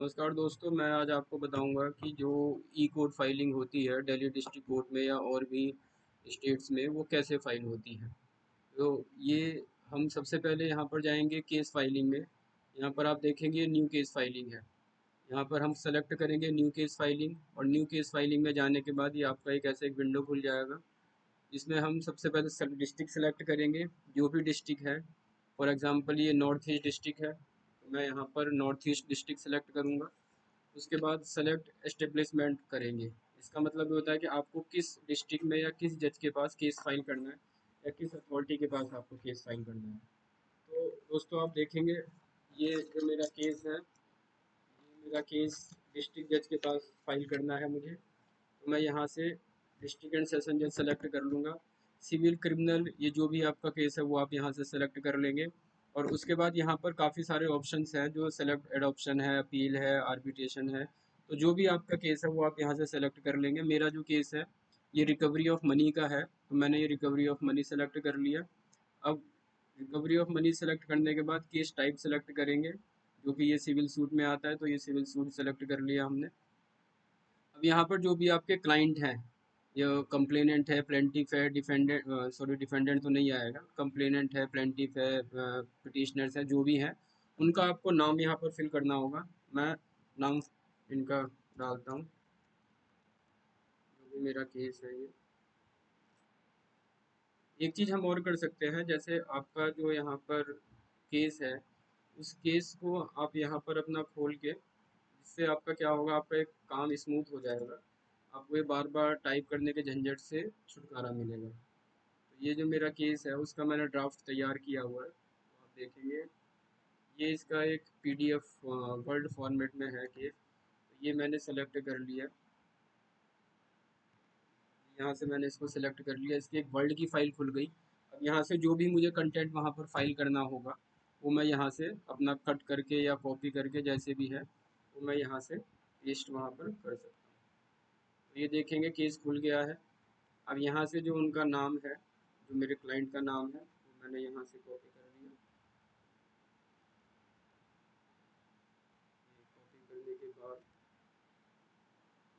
नमस्कार दोस्तों, मैं आज आपको बताऊंगा कि जो ई कोर्ट फाइलिंग होती है दिल्ली डिस्ट्रिक्ट कोर्ट में या और भी स्टेट्स में वो कैसे फाइल होती है। तो ये हम सबसे पहले यहाँ पर जाएंगे केस फाइलिंग में। यहाँ पर आप देखेंगे न्यू केस फाइलिंग है। यहाँ पर हम सेलेक्ट करेंगे न्यू केस फाइलिंग और न्यू केस फाइलिंग में जाने के बाद ये आपका एक ऐसा एक विंडो खुल जाएगा। इसमें हम सबसे पहले डिस्ट्रिक्ट सेलेक्ट करेंगे, जो भी डिस्ट्रिक्ट है। फॉर एग्जांपल ये नॉर्थ ईस्ट डिस्ट्रिक्ट है, तो मैं यहाँ पर नॉर्थ ईस्ट डिस्ट्रिक्ट सेलेक्ट करूँगा। उसके बाद सेलेक्ट एस्टेब्लिशमेंट करेंगे। इसका मतलब ये होता है कि आपको किस डिस्ट्रिक्ट में या किस जज के पास केस फाइल करना है या किस अथॉरिटी के पास आपको केस फाइल करना है। तो दोस्तों आप देखेंगे ये जो मेरा केस है, ये मेरा केस डिस्ट्रिक्ट जज के पास फाइल करना है मुझे। तो मैं यहाँ से डिस्ट्रिक्ट एंड सेशन जज सेलेक्ट कर लूँगा। सिविल क्रिमिनल ये जो भी आपका केस है वो आप यहाँ से सेलेक्ट कर लेंगे। और उसके बाद यहाँ पर काफ़ी सारे ऑप्शंस हैं, जो सेलेक्ट एडॉप्शन है, अपील है, आर्बिट्रेशन है। तो जो भी आपका केस है वो आप यहाँ से सेलेक्ट कर लेंगे। मेरा जो केस है ये रिकवरी ऑफ मनी का है, तो मैंने ये रिकवरी ऑफ मनी सेलेक्ट कर लिया। अब रिकवरी ऑफ मनी सेलेक्ट करने के बाद केस टाइप सेलेक्ट करेंगे, जो कि ये सिविल सूट में आता है, तो ये सिविल सूट सेलेक्ट कर लिया हमने। अब यहाँ पर जो भी आपके क्लाइंट हैं, ये कंप्लेनेंट है, प्लेंटिफ है, डिफेंडेंट, सॉरी डिफेंडेंट तो नहीं आएगा, कंप्लेनेंट है, प्लेंटिफ है, पिटिशनर्स है, जो भी हैं उनका आपको नाम यहाँ पर फिल करना होगा। मैं नाम इनका डालता हूँ, जो भी मेरा केस है ये। एक चीज़ हम और कर सकते हैं, जैसे आपका जो यहाँ पर केस है, उस केस को आप यहाँ पर अपना खोल के, इससे आपका क्या होगा, आपका एक काम स्मूथ हो जाएगा। आपको ये बार बार टाइप करने के झंझट से छुटकारा मिलेगा। तो ये जो मेरा केस है उसका मैंने ड्राफ्ट तैयार किया हुआ है, तो आप देखेंगे ये इसका एक पीडीएफ वर्ड फॉर्मेट में है केस। तो ये मैंने सेलेक्ट कर लिया, यहाँ से मैंने इसको सेलेक्ट कर लिया, इसकी एक वर्ड की फ़ाइल खुल गई। अब यहाँ से जो भी मुझे कंटेंट वहाँ पर फाइल करना होगा वो मैं यहाँ से अपना कट करके या कॉपी करके जैसे भी है वो मैं यहाँ से पेस्ट वहाँ पर कर सकता हूँ। तो ये देखेंगे केस खुल गया है। अब यहाँ से जो उनका नाम है, जो मेरे क्लाइंट का नाम है, वो मैंने यहाँ से कॉपी कर लिया। कॉपी करने के बाद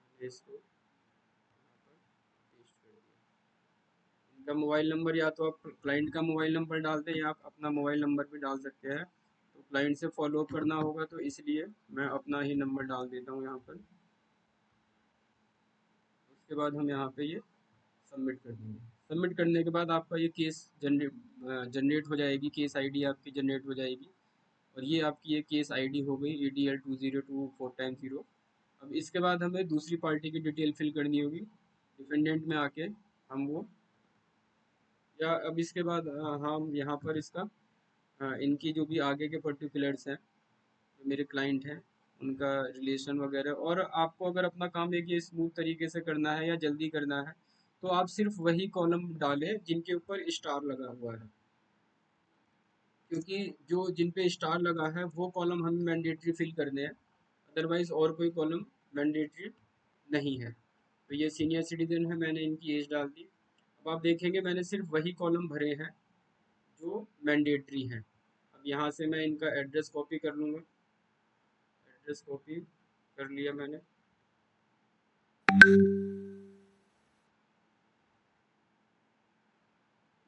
मैंने इसको यहाँ पर पेस्ट कर दिया। इनका मोबाइल नंबर या तो आप क्लाइंट का मोबाइल नंबर डालते हैं या आप अपना मोबाइल नंबर भी डाल सकते हैं। तो क्लाइंट से फॉलोअप करना होगा तो इसलिए मैं अपना ही नंबर डाल देता हूँ यहाँ पर। उसके बाद हम यहाँ पे ये सबमिट कर देंगे। सबमिट करने के बाद आपका ये केस जनरेट हो जाएगी, केस आईडी आपकी जनरेट हो जाएगी। और ये आपकी ये केस आईडी हो गई ADL 2024 अब इसके बाद हमें दूसरी पार्टी की डिटेल फिल करनी होगी। डिफेंडेंट में आके हम वो, या अब इसके बाद हम यहाँ पर इसका इनकी जो भी आगे के पर्टिकुलर्स हैं, जो मेरे क्लाइंट हैं, उनका रिलेशन वगैरह। और आपको अगर अपना काम एक ये स्मूथ तरीके से करना है या जल्दी करना है तो आप सिर्फ वही कॉलम डालें जिनके ऊपर स्टार लगा हुआ है, क्योंकि जो जिन पे स्टार लगा है वो कॉलम हमें मैंडेटरी फिल करने हैं। अदरवाइज और कोई कॉलम मैंडेटरी नहीं है। तो ये सीनियर सिटीजन है, मैंने इनकी एज डाल दी। अब आप देखेंगे मैंने सिर्फ वही कॉलम भरे हैं जो मैंडेटरी हैं। अब यहाँ से मैं इनका एड्रेस कॉपी कर लूँगा। एड्रेस कॉपी कर लिया मैंने।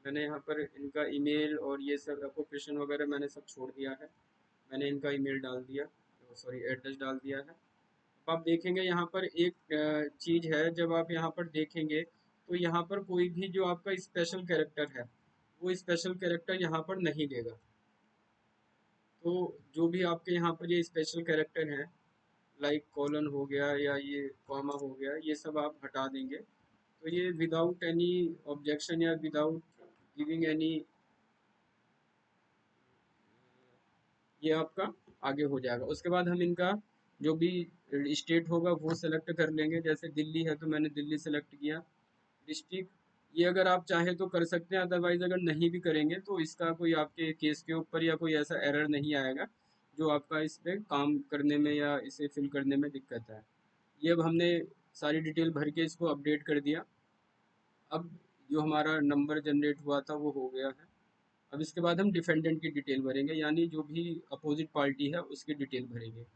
मैंने यहाँ पर इनका ईमेल और ये सब ऑक्यूपेशन वगैरह मैंने सब छोड़ दिया है। मैंने इनका ईमेल डाल दिया, सॉरी एड्रेस डाल दिया है। अब आप देखेंगे यहाँ पर एक चीज़ है, जब आप यहाँ पर देखेंगे तो यहाँ पर कोई भी जो आपका स्पेशल कैरेक्टर है वो स्पेशल कैरेक्टर यहाँ पर नहीं देगा। तो जो भी आपके यहाँ पर ये स्पेशल कैरेक्टर हैं, लाइक कॉलन हो गया या ये कॉमा हो गया, ये सब आप हटा देंगे। तो ये विदाउट एनी ऑब्जेक्शन या विदाउट गिविंग एनी, ये आपका आगे हो जाएगा। उसके बाद हम इनका जो भी स्टेट होगा वो सेलेक्ट कर लेंगे। जैसे दिल्ली है तो मैंने दिल्ली सेलेक्ट किया। डिस्ट्रिक्ट ये अगर आप चाहें तो कर सकते हैं, अदरवाइज अगर नहीं भी करेंगे तो इसका कोई आपके केस के ऊपर या कोई ऐसा एरर नहीं आएगा जो आपका इस पे काम करने में या इसे फिल करने में दिक्कत है। ये अब हमने सारी डिटेल भर के इसको अपडेट कर दिया। अब जो हमारा नंबर जनरेट हुआ था वो हो गया है। अब इसके बाद हम डिफेंडेंट की डिटेल भरेंगे, यानी जो भी अपोजिट पार्टी है उसकी डिटेल भरेंगे।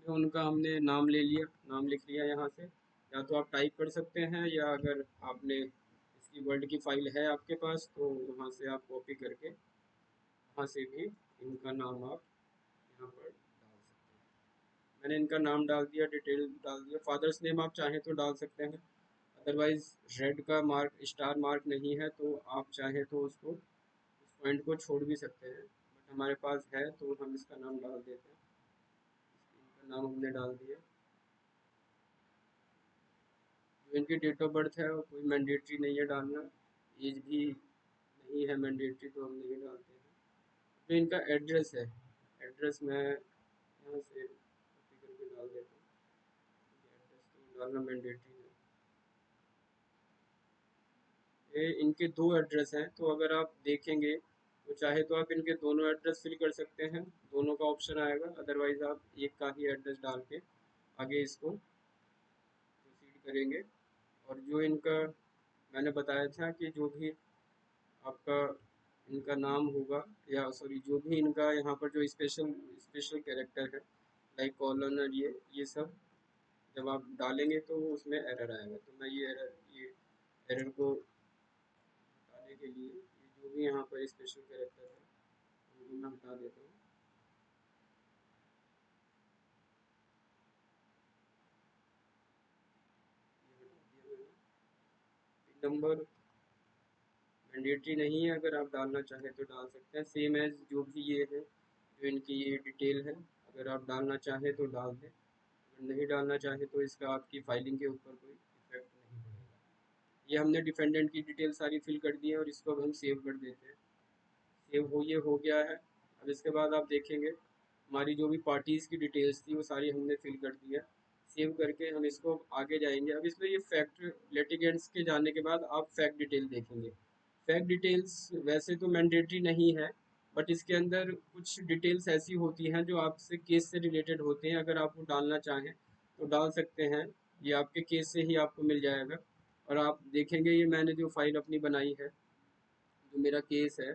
इसमें उनका हमने नाम ले लिया, नाम लिख लिया यहाँ से। या तो आप टाइप कर सकते हैं, या अगर आपने इसकी वर्ड की फाइल है आपके पास तो वहाँ से आप कॉपी करके वहाँ से भी इनका नाम आप यहाँ पर डाल सकते हैं। मैंने इनका नाम डाल दिया, डिटेल डाल दिया। फादर्स नेम आप चाहें तो डाल सकते हैं, अदरवाइज रेड का मार्क, स्टार मार्क नहीं है तो आप चाहें तो उसको, उस पॉइंट को छोड़ भी सकते हैं, बट हमारे पास है तो हम इसका नाम डाल देते हैं। इनका नाम हमने डाल दिया। जो इनकी डेट ऑफ बर्थ है वो कोई मैंडेटरी नहीं है डालना, एज भी नहीं है मैंडेटरी तो हम नहीं डालते हैं। जो इनका एड्रेस है, एड्रेस मैं यहाँ से कॉपी करके डाल देता हूँ, एड्रेस तो डालना मैंडेटरी है। ये इनके दो एड्रेस हैं, तो अगर आप देखेंगे तो चाहे तो आप इनके दोनों एड्रेस फिल कर सकते हैं, दोनों का ऑप्शन आएगा, अदरवाइज़ आप एक का ही एड्रेस डाल के आगे इसको प्रोसीड करेंगे। और जो इनका मैंने बताया था कि जो भी आपका इनका नाम होगा, या सॉरी जो भी इनका यहाँ पर जो स्पेशल स्पेशल कैरेक्टर है, लाइक कॉलन और ये सब जब आप डालेंगे तो उसमें एरर आएगा। तो मैं ये एरर को हटाने के लिए ये जो भी यहाँ पर स्पेशल कैरेक्टर है उनको मैं हटा देता हूँ। ये हटा दिया मैंने। पिन नंबर मैंडेटरी नहीं है, अगर आप डालना चाहें तो डाल सकते हैं, सेम एज जो भी ये है, जो इनकी ये डिटेल है, अगर आप डालना चाहें तो डाल दें, अगर नहीं डालना चाहें तो इसका आपकी फाइलिंग के ऊपर कोई इफेक्ट नहीं पड़ेगा। ये हमने डिफेंडेंट की डिटेल सारी फिल कर दी है और इसको अब हम सेव कर देते हैं। सेव हो ये हो गया है। अब इसके बाद आप देखेंगे हमारी जो भी पार्टीज़ की डिटेल्स थी वो सारी हमने फिल कर दी है। सेव करके हम इसको आगे जाएंगे। अब इसमें ये फैक्ट लिटिगेंट्स के जाने के बाद आप फैक्ट डिटेल देखेंगे। फैक्ट डिटेल्स वैसे तो मैंडेटरी नहीं है, बट इसके अंदर कुछ डिटेल्स ऐसी होती हैं जो आपसे केस से रिलेटेड होते हैं, अगर आप वो डालना चाहें तो डाल सकते हैं। ये आपके केस से ही आपको मिल जाएगा। और आप देखेंगे ये मैंने जो फाइल अपनी बनाई है, जो मेरा केस है,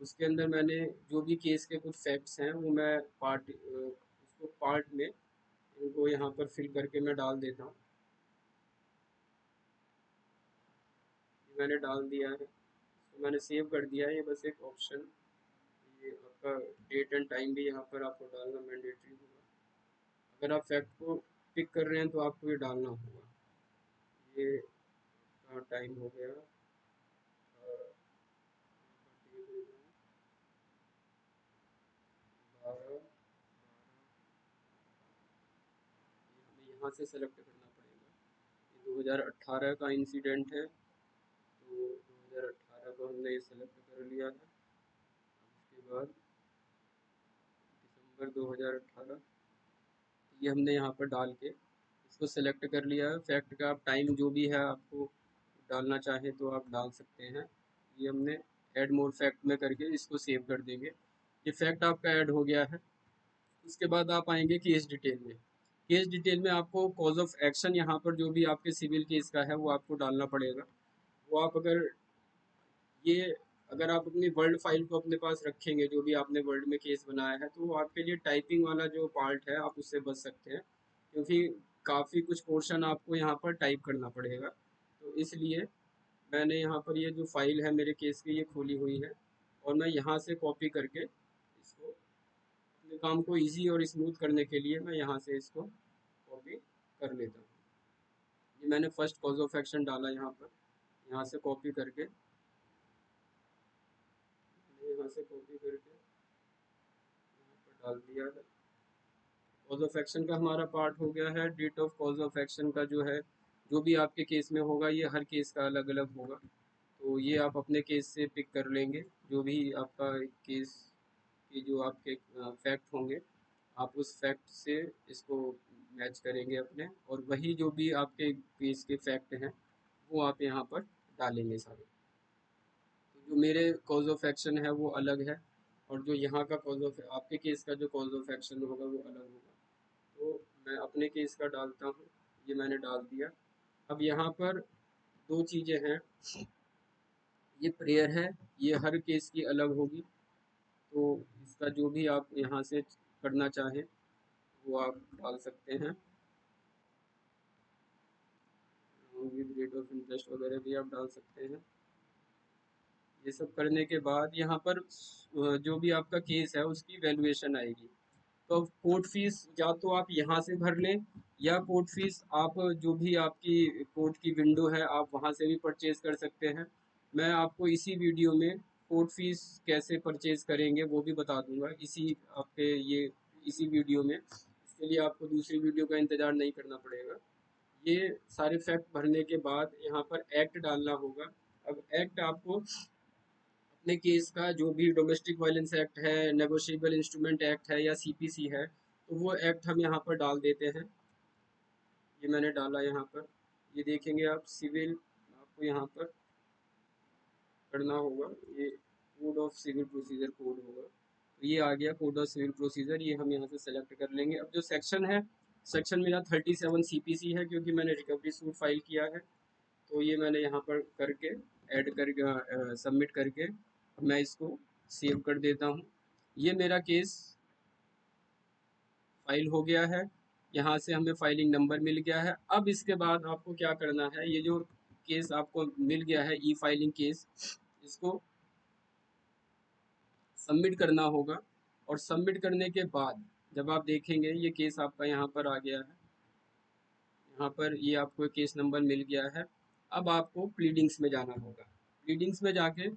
उसके अंदर मैंने जो भी केस के कुछ फैक्ट्स हैं वो मैं उसको पार्ट में इनको यहाँ पर फिल करके मैं डाल देता हूँ। ये मैंने डाल दिया है, तो मैंने सेव कर दिया है। ये बस एक ऑप्शन, ये आपका डेट एंड टाइम भी यहाँ पर आपको डालना मैंडेटरी होगा। अगर आप फैक्ट को पिक कर रहे हैं तो आपको ये डालना होगा। ये टाइम हो गया, बारह, हमें यहाँ से सेलेक्ट करना पड़ेगा। ये 2018 का इंसिडेंट है, तो 2018 को हमने ये सेलेक्ट कर लिया है। उसके बाद दिसंबर 2018 ये हमने यहाँ पर डाल के इसको सेलेक्ट कर लिया है। फैक्ट का आप टाइम जो भी है आपको डालना चाहें तो आप डाल सकते हैं। ये हमने ऐड मोर फैक्ट में करके इसको सेव कर देंगे। ये फैक्ट आपका ऐड हो गया है। उसके बाद आप आएंगे केस डिटेल में। केस डिटेल में आपको कॉज ऑफ एक्शन यहाँ पर जो भी आपके सिविल केस का है वो आपको डालना पड़ेगा। वो आप ये अगर आप अपनी वर्ल्ड फाइल को अपने पास रखेंगे, जो भी आपने वर्ल्ड में केस बनाया है, तो वो आपके लिए टाइपिंग वाला जो पार्ट है आप उससे बच सकते हैं, क्योंकि काफ़ी कुछ पोर्शन आपको यहाँ पर टाइप करना पड़ेगा। तो इसलिए मैंने यहाँ पर ये जो फाइल है मेरे केस की ये खोली हुई है, और मैं यहाँ से कॉपी करके इसको अपने काम को इजी और स्मूथ करने के लिए मैं यहाँ से इसको कॉपी कर लेता हूँ। ये मैंने फर्स्ट कॉज ऑफ एक्शन डाला यहाँ पर, यहाँ से कॉपी करके, यहाँ से कॉपी करके यहाँ पर डाल दिया है। कॉज ऑफ एक्शन का हमारा पार्ट हो गया है। Date of cause of action का जो है, जो भी आपके केस में होगा, ये हर केस का अलग अलग होगा, तो ये आप अपने केस से पिक कर लेंगे। जो भी आपका केस की जो आपके फैक्ट होंगे, आप उस फैक्ट से इसको मैच करेंगे अपने, और वही जो भी आपके केस के फैक्ट हैं वो आप यहाँ पर डालेंगे सारे। तो जो मेरे कॉज ऑफ एक्शन है वो अलग है, और जो यहाँ का कॉज ऑफ आपके केस का जो कॉज ऑफ एक्शन होगा वो अलग होगा। तो मैं अपने केस का डालता हूँ, ये मैंने डाल दिया। अब यहाँ पर दो चीज़ें हैं, ये प्रेयर है, ये हर केस की अलग होगी, तो इसका जो भी आप यहाँ से करना चाहें वो आप डाल सकते हैं। विद रेट ऑफ इंटरेस्ट वगैरह भी आप डाल सकते हैं। ये सब करने के बाद यहाँ पर जो भी आपका केस है उसकी वैल्यूएशन आएगी। तो कोर्ट फीस या तो आप यहाँ से भर लें, या कोर्ट फीस आप जो भी आपकी कोर्ट की विंडो है आप वहाँ से भी परचेज कर सकते हैं। मैं आपको इसी वीडियो में कोर्ट फीस कैसे परचेज करेंगे वो भी बता दूंगा इसी आपके ये इसी वीडियो में। इसके लिए आपको दूसरी वीडियो का इंतज़ार नहीं करना पड़ेगा। ये सारे फैक्ट भरने के बाद यहाँ पर एक्ट डालना होगा। अब एक्ट आपको अपने केस का जो भी डोमेस्टिक वायलेंस एक्ट है, नेगोशिएबल इंस्ट्रूमेंट एक्ट है या सीपीसी है, तो वो एक्ट हम यहाँ पर डाल देते हैं। ये मैंने डाला यहाँ पर। ये देखेंगे आप सिविल, आपको यहाँ पर करना होगा, ये code of civil procedure code होगा। तो ये आ गया कोड ऑफ सिविल प्रोसीजर, ये हम यहाँ से सेलेक्ट कर लेंगे। अब जो सेक्शन है, सेक्शन मेरा 37 सीपीसी है क्योंकि मैंने रिकवरी सूट फाइल किया है। तो ये मैंने यहाँ पर करके ऐड करके सबमिट करके मैं इसको सेव कर देता हूँ। ये मेरा केस फाइल हो गया है, यहाँ से हमें फाइलिंग नंबर मिल गया है। अब इसके बाद आपको क्या करना है, ये जो केस आपको मिल गया है ई फाइलिंग केस, इसको सबमिट करना होगा। और सबमिट करने के बाद जब आप देखेंगे ये केस आपका यहाँ पर आ गया है, यहाँ पर ये आपको केस नंबर मिल गया है। अब आपको प्लीडिंग्स में जाना होगा। प्लीडिंग्स में जाके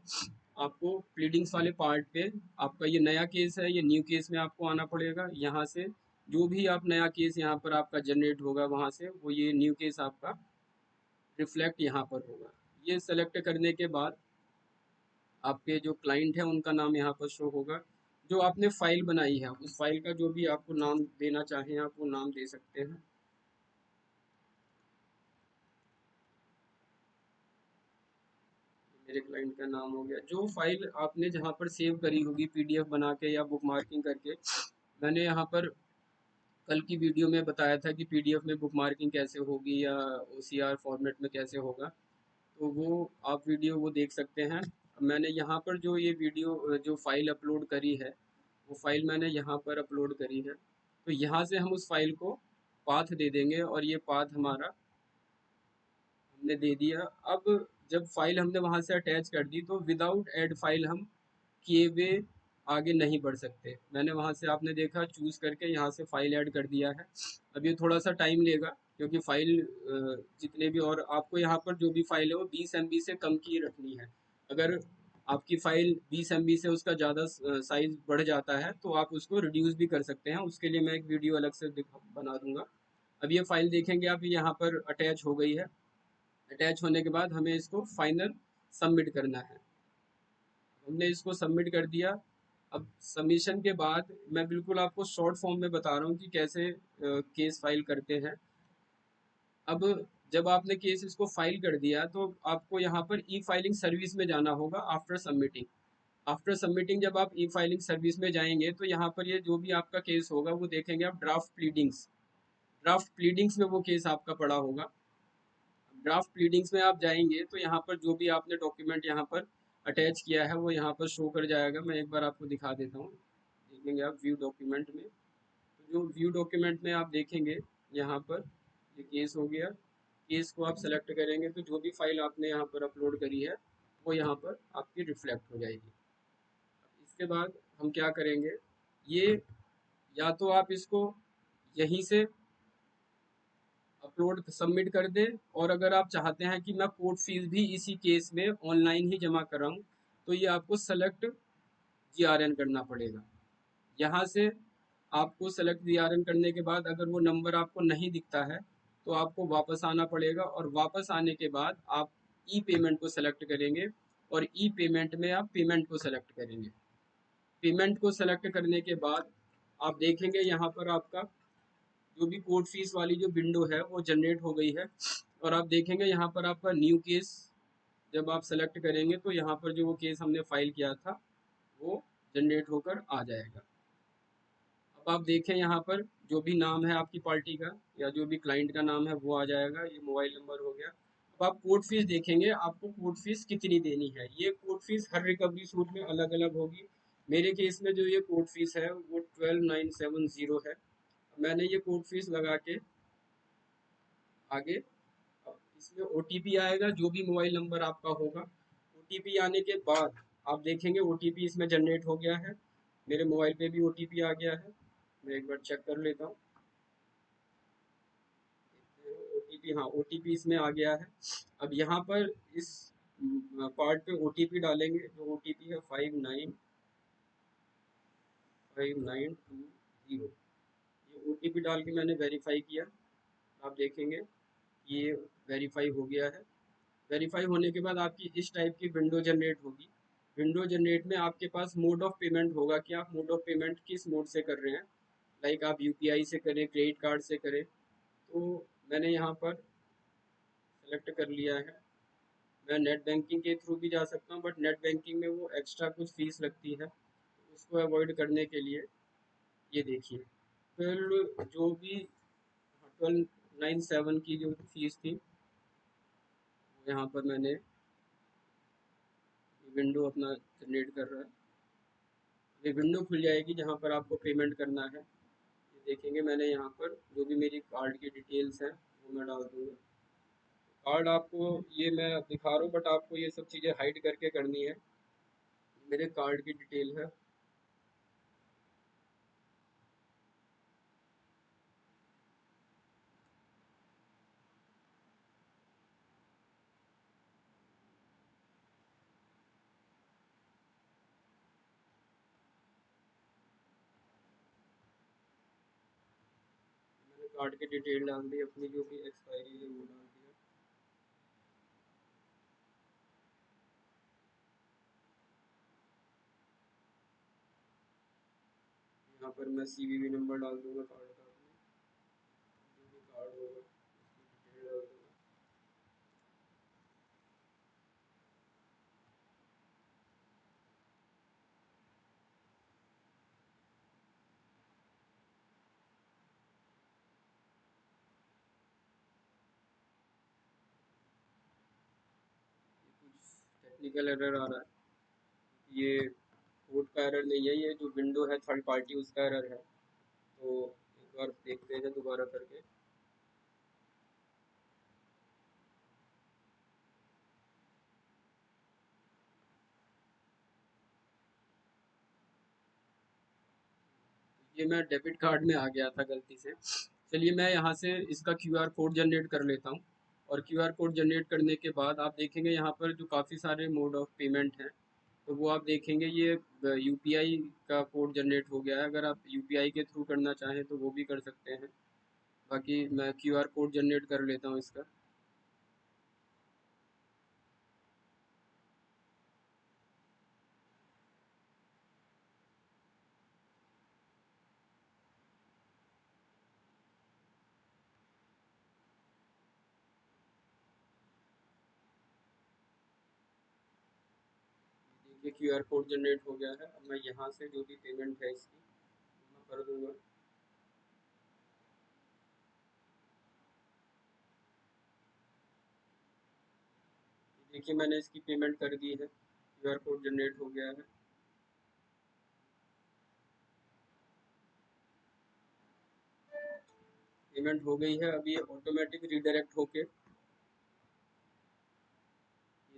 आपको प्लीडिंग्स वाले पार्ट पे, आपका ये नया केस है, ये न्यू केस में आपको आना पड़ेगा। यहाँ से जो भी आप नया केस यहाँ पर आपका जनरेट होगा वहाँ से वो ये न्यू केस आपका रिफ्लेक्ट यहाँ पर होगा। ये सेलेक्ट करने के बाद आपके जो क्लाइंट है उनका नाम यहाँ पर शो होगा। जो आपने फाइल बनाई है उस फाइल का जो भी आपको नाम देना चाहें आप वो नाम दे सकते हैं। मेरे क्लाइंट का नाम हो गया। जो फाइल आपने जहाँ पर सेव करी होगी पीडीएफ बना के या बुक मार्किंग करके, मैंने यहाँ पर कल की वीडियो में बताया था कि पीडीएफ में बुक मार्किंग कैसे होगी या ओसीआर फॉर्मेट में कैसे होगा। तो वो आप वीडियो वो देख सकते हैं। मैंने यहाँ पर जो ये वीडियो जो फाइल अपलोड करी है वो फाइल मैंने यहाँ पर अपलोड करी है। तो यहाँ से हम उस फाइल को पाथ दे देंगे और ये पाथ हमारा हमने दे दिया। अब जब फाइल हमने वहाँ से अटैच कर दी तो विदाउट ऐड फाइल हम किए हुए आगे नहीं बढ़ सकते। मैंने वहाँ से आपने देखा चूज़ करके यहाँ से फाइल ऐड कर दिया है। अब ये थोड़ा सा टाइम लेगा क्योंकि फाइल जितने भी, और आपको यहाँ पर जो भी फाइल है वो 20 MB से कम की रखनी है। अगर आपकी फ़ाइल 20 MB से उसका ज़्यादा साइज़ बढ़ जाता है तो आप उसको रिड्यूस भी कर सकते हैं। उसके लिए मैं एक वीडियो अलग से बना दूंगा। अब ये फाइल देखेंगे आप, यहाँ पर अटैच हो गई है। अटैच होने के बाद हमें इसको फाइनल सबमिट करना है। हमने इसको सबमिट कर दिया। अब सबमिशन के बाद मैं बिल्कुल आपको शॉर्ट फॉर्म में बता रहा हूँ कि कैसे केस फाइल करते हैं। अब जब आपने केस इसको फाइल कर दिया तो आपको यहाँ पर ई फाइलिंग सर्विस में जाना होगा आफ्टर सबमिटिंग। आफ्टर सबमिटिंग जब आप ई फाइलिंग सर्विस में जाएंगे तो यहाँ पर ये जो भी आपका केस होगा वो देखेंगे आप ड्राफ्ट प्लीडिंग्स। ड्राफ्ट प्लीडिंग्स में वो केस आपका पड़ा होगा। ड्राफ्ट प्लीडिंग्स में आप जाएंगे तो यहाँ पर जो भी आपने डॉक्यूमेंट यहाँ पर अटैच किया है वो यहाँ पर शो कर जाएगा। मैं एक बार आपको दिखा देता हूँ। देखेंगे आप व्यू डॉक्यूमेंट में, तो जो व्यू डॉक्यूमेंट में आप देखेंगे यहाँ पर ये केस हो गया। केस को आप सेलेक्ट करेंगे तो जो भी फाइल आपने यहाँ पर अपलोड करी है वो यहाँ पर आपकी रिफ्लेक्ट हो जाएगी। इसके बाद हम क्या करेंगे, ये या तो आप इसको यहीं से अपलोड सबमिट कर दें, और अगर आप चाहते हैं कि मैं कोर्ट फीस भी इसी केस में ऑनलाइन ही जमा कराऊं तो ये आपको सेलेक्ट जीआरएन करना पड़ेगा। यहाँ से आपको सेलेक्ट जीआरएन करने के बाद अगर वो नंबर आपको नहीं दिखता है तो आपको वापस आना पड़ेगा, और वापस आने के बाद आप ई पेमेंट को सेलेक्ट करेंगे और ई पेमेंट में आप पेमेंट को सेलेक्ट करेंगे। पेमेंट को सेलेक्ट करने के बाद आप देखेंगे यहाँ पर आपका जो भी कोर्ट फीस वाली जो विंडो है वो जनरेट हो गई है। और आप देखेंगे यहाँ पर आपका न्यू केस जब आप सेलेक्ट करेंगे तो यहाँ पर जो वो केस हमने फाइल किया था वो जनरेट होकर आ जाएगा। अब आप देखें यहाँ पर जो भी नाम है आपकी पार्टी का या जो भी क्लाइंट का नाम है वो आ जाएगा। ये मोबाइल नंबर हो गया। अब आप कोर्ट फीस देखेंगे, आपको कोर्ट फीस कितनी देनी है। ये कोर्ट फीस हर रिकवरी सूट में अलग अलग होगी। मेरे केस में जो ये कोर्ट फीस है वो 12970 है। मैंने ये कोर्ट फीस लगा के आगे, अब इसमें ओटीपी आएगा, जो भी मोबाइल नंबर आपका होगा। ओटीपी आने के बाद आप देखेंगे ओटीपी इसमें जनरेट हो गया है, मेरे मोबाइल पे भी ओटीपी आ गया है। मैं एक बार चेक कर लेता हूँ। ओटीपी, हाँ ओटीपी इसमें आ गया है। अब यहाँ पर इस पार्ट पे ओटीपी डालेंगे, जो ओटीपी है 595920। ये ओटीपी डाल के मैंने वेरीफाई किया। आप देखेंगे ये वेरीफाई हो गया है। वेरीफाई होने के बाद आपकी इस टाइप की विंडो जनरेट होगी। विंडो जनरेट में आपके पास मोड ऑफ पेमेंट होगा कि आप मोड ऑफ पेमेंट किस मोड से कर रहे हैं। लाइक आप यूपीआई से करें, क्रेडिट कार्ड से करें। तो मैंने यहाँ पर सेलेक्ट कर लिया है। मैं नेट बैंकिंग के थ्रू भी जा सकता हूँ, बट नेट बैंकिंग में वो एक्स्ट्रा कुछ फीस लगती है, उसको अवॉइड करने के लिए ये देखिए, फिर जो भी 1297 की जो फीस थी, यहाँ पर मैंने विंडो अपना जनरेट कर रहा है। ये विंडो खुल जाएगी जहाँ पर आपको पेमेंट करना है। ये देखेंगे मैंने यहाँ पर जो भी मेरी कार्ड की डिटेल्स हैं वो मैं डाल दूँगा। कार्ड आपको ये मैं दिखा रहा हूँ, बट आपको ये सब चीज़ें हाइड करके करनी है। मेरे कार्ड की डिटेल है, मैंने कार्ड की डिटेल डाल दी, अपनी जो भी एक्सपायरी है वो डाल दिया। यहाँ पर मैं सीवीवी नंबर डाल दूँगा कार्ड का, जो भी कार्ड होगा उसकी डिटेल डाल दूँगा। कुछ टेक्निकल एरर आ रहा है, ये कोड का एरर नहीं है, ये जो विंडो है थर्ड पार्टी उसका एरर है। तो एक बार देखते हैं दोबारा करके। ये मैं डेबिट कार्ड में आ गया था गलती से। चलिए मैं यहाँ से इसका क्यूआर कोड जनरेट कर लेता हूँ। और क्यूआर कोड जनरेट करने के बाद आप देखेंगे यहाँ पर जो काफ़ी सारे मोड ऑफ पेमेंट हैं, तो वो आप देखेंगे ये यूपीआई का कोड जनरेट हो गया है। अगर आप यूपीआई के थ्रू करना चाहें तो वो भी कर सकते हैं। बाकी मैं क्यूआर कोड जनरेट कर लेता हूँ इसका। देखिए क्यूआर कोड जनरेट हो गया है। अब मैं यहाँ से जो भी पेमेंट है इसकी मैं कर दूँगा। देखिए मैंने इसकी पेमेंट कर दी है, क्यूआर कोड जनरेट हो गया है। पेमेंट हो गई है। अब ये ऑटोमेटिक रीडायरेक्ट होके, ये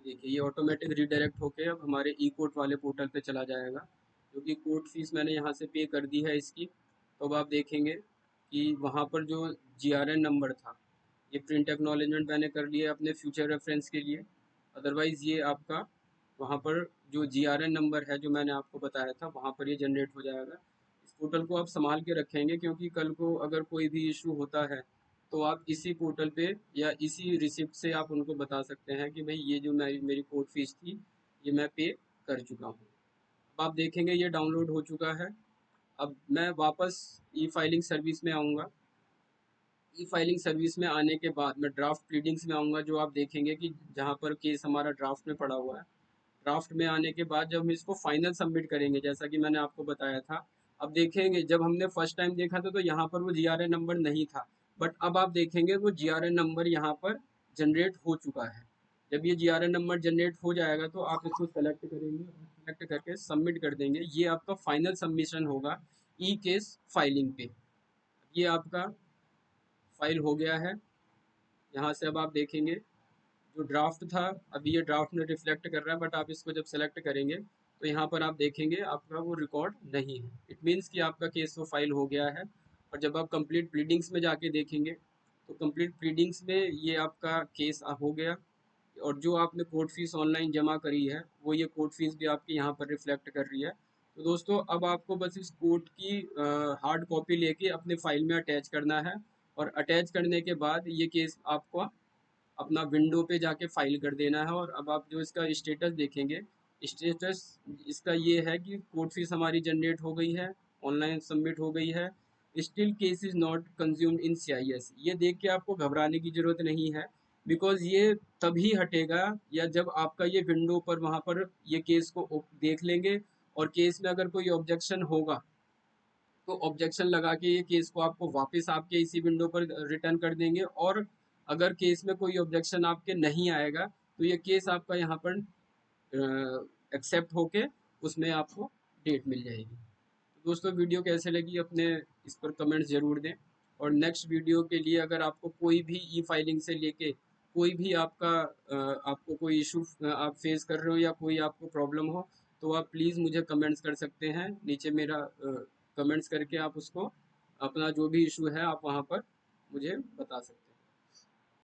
देखिए ये ऑटोमेटिक रीडायरेक्ट होके अब हमारे ई कोर्ट वाले पोर्टल पे चला जाएगा, क्योंकि कोर्ट फीस मैंने यहाँ से पे कर दी है इसकी। तो अब आप देखेंगे कि वहाँ पर जो जीआरएन नंबर था, ये प्रिंट एक्नॉलेजमेंट मैंने कर लिया है अपने फ्यूचर रेफरेंस के लिए। अदरवाइज़ ये आपका वहाँ पर जो जीआरएन नंबर है जो मैंने आपको बताया था वहाँ पर ये जनरेट हो जाएगा। इस पोर्टल को आप संभाल के रखेंगे, क्योंकि कल को अगर कोई भी इशू होता है तो आप इसी पोर्टल पे या इसी रिसिप्ट से आप उनको बता सकते हैं कि भाई ये जो मेरी मेरी कोर्ट फीस थी ये मैं पे कर चुका हूँ। अब आप देखेंगे ये डाउनलोड हो चुका है। अब मैं वापस ई फाइलिंग सर्विस में आऊँगा। ई फाइलिंग सर्विस में आने के बाद मैं ड्राफ्ट प्लीडिंग्स में आऊँगा, जो आप देखेंगे कि जहाँ पर केस हमारा ड्राफ्ट में पड़ा हुआ है। ड्राफ्ट में आने के बाद जब हम इसको फाइनल सबमिट करेंगे, जैसा कि मैंने आपको बताया था, अब देखेंगे जब हमने फर्स्ट टाइम देखा था तो यहाँ पर वो जीआरएन नंबर नहीं था, बट अब आप देखेंगे वो जीआरएन नंबर यहाँ पर जनरेट हो चुका है। जब ये जीआरएन नंबर जनरेट हो जाएगा तो आप इसको सेलेक्ट करेंगे और सेलेक्ट करके सबमिट कर देंगे। ये आपका फाइनल सबमिशन होगा ई केस फाइलिंग पे। ये आपका फाइल हो गया है। यहाँ से अब आप देखेंगे जो ड्राफ्ट था, अभी ये ड्राफ्ट में रिफ्लेक्ट कर रहा है, बट आप इसको जब सेलेक्ट करेंगे तो यहाँ पर आप देखेंगे आपका वो रिकॉर्ड नहीं है। इट मीन्स कि आपका केस वो फाइल हो गया है। और जब आप कंप्लीट प्लीडिंग्स में जाके देखेंगे तो कंप्लीट प्लीडिंग्स में ये आपका केस हो गया। और जो आपने कोर्ट फीस ऑनलाइन जमा करी है वो ये कोर्ट फीस भी आपकी यहाँ पर रिफ्लेक्ट कर रही है। तो दोस्तों अब आपको बस इस कोर्ट की हार्ड कॉपी लेके अपने फाइल में अटैच करना है। और अटैच करने के बाद ये केस आपको अपना विंडो पे जाके फाइल कर देना है। और अब आप जो इसका स्टेटस देखेंगे, स्टेटस इसका ये है कि कोर्ट फीस हमारी जनरेट हो गई है, ऑनलाइन सबमिट हो गई है, still case is not consumed in CIS। ये देख के आपको घबराने की ज़रूरत नहीं है, बिकॉज़ ये तभी हटेगा या जब आपका ये विंडो पर वहाँ पर ये केस को देख लेंगे। और केस में अगर कोई ऑब्जेक्शन होगा तो ऑब्जेक्शन लगा के ये केस को आपको वापस आपके इसी विंडो पर रिटर्न कर देंगे। और अगर केस में कोई ऑब्जेक्शन आपके नहीं आएगा तो ये केस आपका यहाँ पर एक्सेप्ट होके उसमें आपको डेट मिल जाएगी। तो दोस्तों वीडियो कैसे लगी अपने इस पर कमेंट्स ज़रूर दें। और नेक्स्ट वीडियो के लिए अगर आपको कोई भी ई फाइलिंग से लेके कोई भी आपको कोई इशू आप फेस कर रहे हो या कोई आपको प्रॉब्लम हो तो आप प्लीज़ मुझे कमेंट्स कर सकते हैं नीचे। मेरा कमेंट्स करके आप उसको अपना जो भी इशू है आप वहाँ पर मुझे बता सकते हैं।